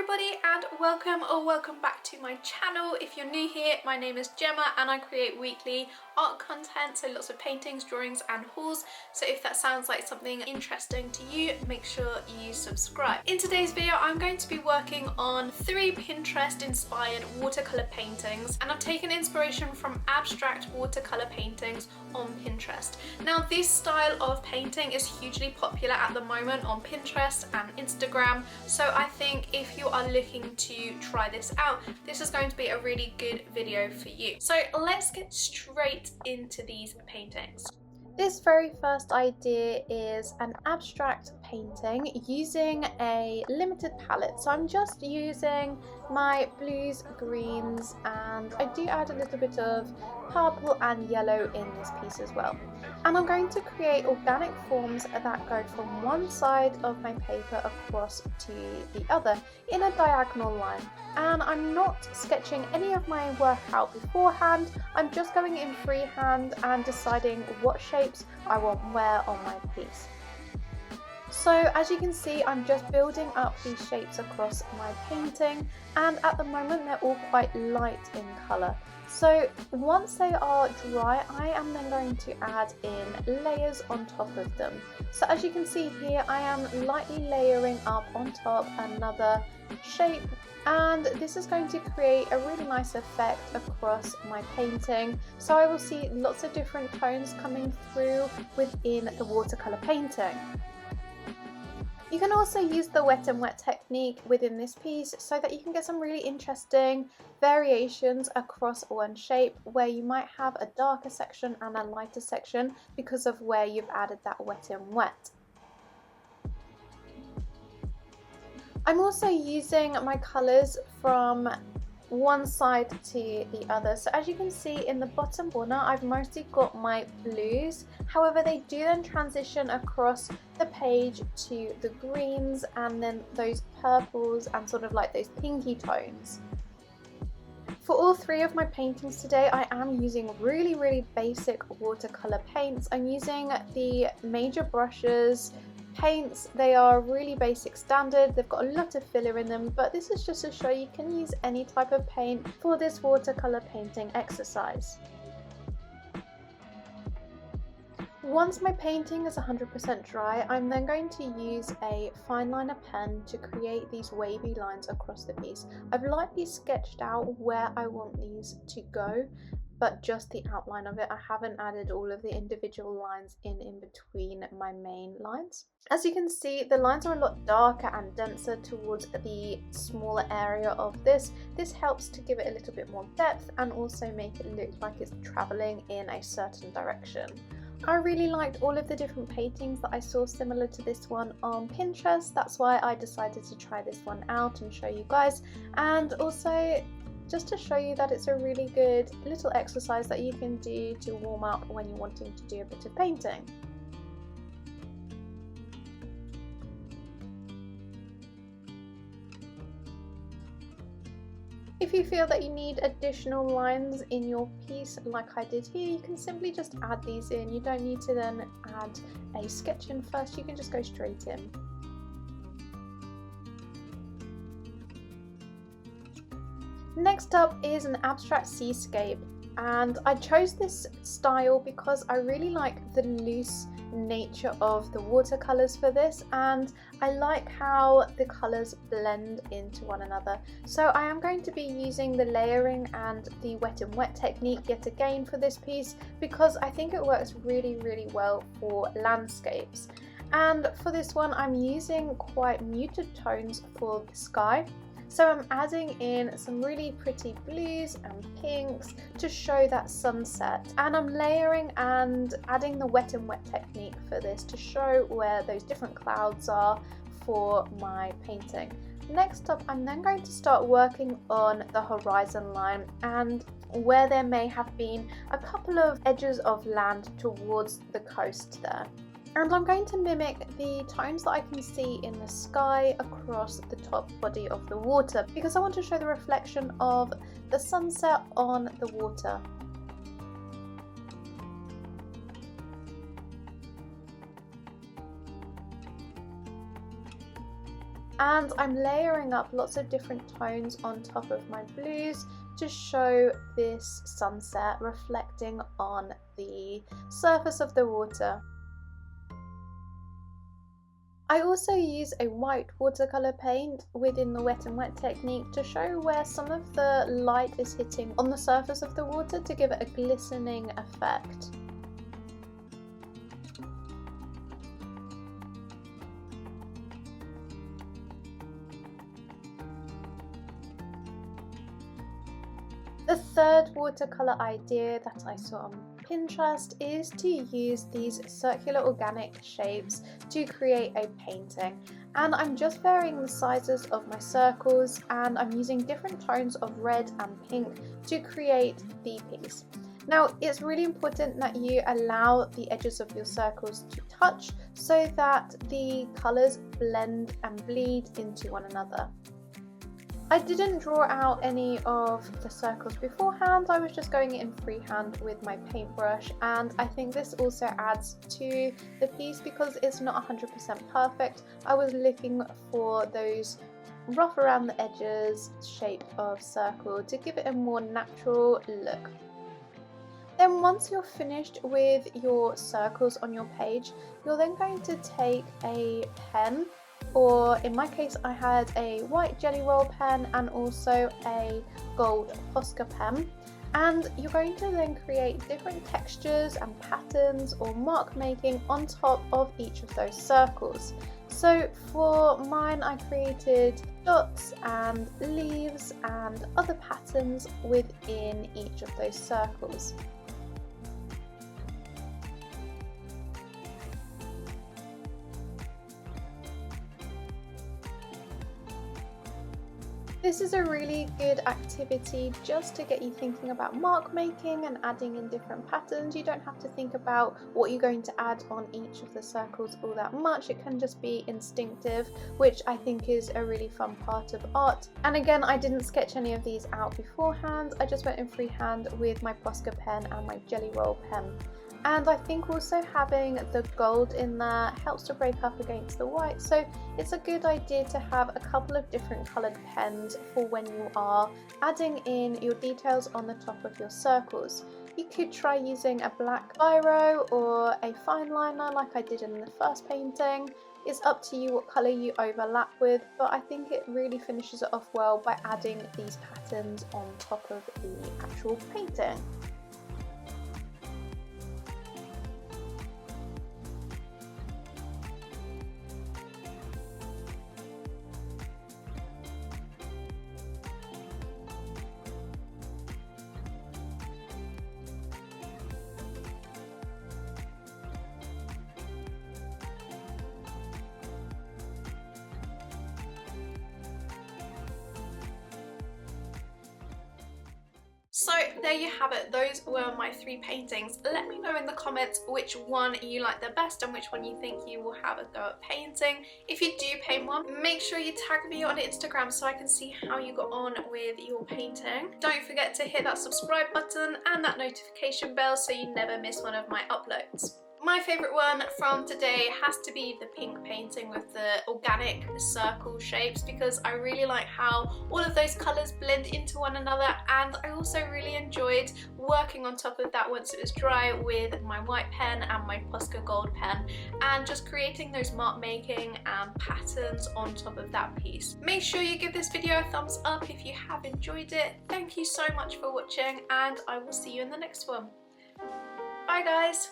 everybody and welcome back to my channel. If you're new here, my name is Gemma and I create weekly art content, so lots of paintings, drawings and hauls. So if that sounds like something interesting to you, make sure you subscribe. In today's video I'm going to be working on 3 Pinterest inspired watercolour paintings, and I've taken inspiration from abstract watercolour paintings on Pinterest. Now this style of painting is hugely popular at the moment on Pinterest and Instagram, so I think if you are looking to try this out, this is going to be a really good video for you. So let's get straight into these paintings. This very first idea is an abstract painting using a limited palette. So I'm just using my blues, greens, and I do add a little bit of purple and yellow in this piece as well. And I'm going to create organic forms that go from one side of my paper across to the other in a diagonal line. And I'm not sketching any of my work out beforehand. I'm just going in freehand and deciding what shapes I want where on my piece. So as you can see, I'm just building up these shapes across my painting, and at the moment they're all quite light in colour. So once they are dry, I am then going to add in layers on top of them. So as you can see here, I am lightly layering up on top another shape, and this is going to create a really nice effect across my painting. So I will see lots of different tones coming through within the watercolour painting. You can also use the wet and wet technique within this piece so that you can get some really interesting variations across one shape, where you might have a darker section and a lighter section because of where you've added that wet and wet. I'm also using my colours from one side to the other. So as you can see in the bottom corner, I've mostly got my blues. However, they do then transition across the page to the greens and then those purples and sort of like those pinky tones. For all 3 of my paintings today, I am using really basic watercolour paints. I'm using the major brushes paints. They are really basic standard, they've got a lot of filler in them, but this is just to show you can use any type of paint for this watercolour painting exercise. Once my painting is 100% dry, I'm then going to use a fine liner pen to create these wavy lines across the piece. I've lightly sketched out where I want these to go, but just the outline of it. I haven't added all of the individual lines in between my main lines. As you can see, the lines are a lot darker and denser towards the smaller area of this. This helps to give it a little bit more depth and also make it look like it's traveling in a certain direction. I really liked all of the different paintings that I saw similar to this one on Pinterest. That's why I decided to try this one out and show you guys, and also just to show you that it's a really good little exercise that you can do to warm up when you're wanting to do a bit of painting. If you feel that you need additional lines in your piece like I did here, you can simply just add these in. You don't need to then add a sketch in first, you can just go straight in. Next up is an abstract seascape, and I chose this style because I really like the loose nature of the watercolours for this, and I like how the colours blend into one another. So I am going to be using the layering and the wet and wet technique yet again for this piece, because I think it works really well for landscapes. And for this one I'm using quite muted tones for the sky. So I'm adding in some really pretty blues and pinks to show that sunset, and I'm layering and adding the wet and wet technique for this to show where those different clouds are for my painting. Next up, I'm then going to start working on the horizon line and where there may have been a couple of edges of land towards the coast there. And I'm going to mimic the tones that I can see in the sky across the top body of the water, because I want to show the reflection of the sunset on the water. and I'm layering up lots of different tones on top of my blues to show this sunset reflecting on the surface of the water. I also use a white watercolour paint within the wet and wet technique to show where some of the light is hitting on the surface of the water to give it a glistening effect. The third watercolour idea that I saw on Pinterest is to use these circular organic shapes to create a painting, and I'm just varying the sizes of my circles and I'm using different tones of red and pink to create the piece. Now it's really important that you allow the edges of your circles to touch so that the colours blend and bleed into one another. I didn't draw out any of the circles beforehand, I was just going in freehand with my paintbrush, and I think this also adds to the piece because it's not 100% perfect. I was looking for those rough around the edges shape of circle to give it a more natural look. Then once you're finished with your circles on your page, you're then going to take a pen, or in my case I had a white jelly roll pen and also a gold Posca pen, and you're going to then create different textures and patterns or mark making on top of each of those circles. So for mine I created dots and leaves and other patterns within each of those circles. This is a really good activity just to get you thinking about mark making and adding in different patterns. You don't have to think about what you're going to add on each of the circles all that much. It can just be instinctive, which I think is a really fun part of art. And again, I didn't sketch any of these out beforehand. I just went in freehand with my Posca pen and my jelly roll pen. And I think also having the gold in there helps to break up against the white, so it's a good idea to have a couple of different coloured pens for when you are adding in your details on the top of your circles. You could try using a black biro or a fine liner like I did in the first painting. It's up to you what colour you overlap with, but I think it really finishes it off well by adding these patterns on top of the actual painting. So there you have it, those were my 3 paintings. Let me know in the comments which one you like the best and which one you think you will have a go at painting. If you do paint one, make sure you tag me on Instagram so I can see how you got on with your painting. Don't forget to hit that subscribe button and that notification bell so you never miss one of my uploads. My favourite one from today has to be the pink painting with the organic circle shapes, because I really like how all of those colours blend into one another, and I also really enjoyed working on top of that once it was dry with my white pen and my Posca gold pen, and just creating those mark making and patterns on top of that piece. Make sure you give this video a thumbs up if you have enjoyed it. Thank you so much for watching, and I will see you in the next one. Bye guys!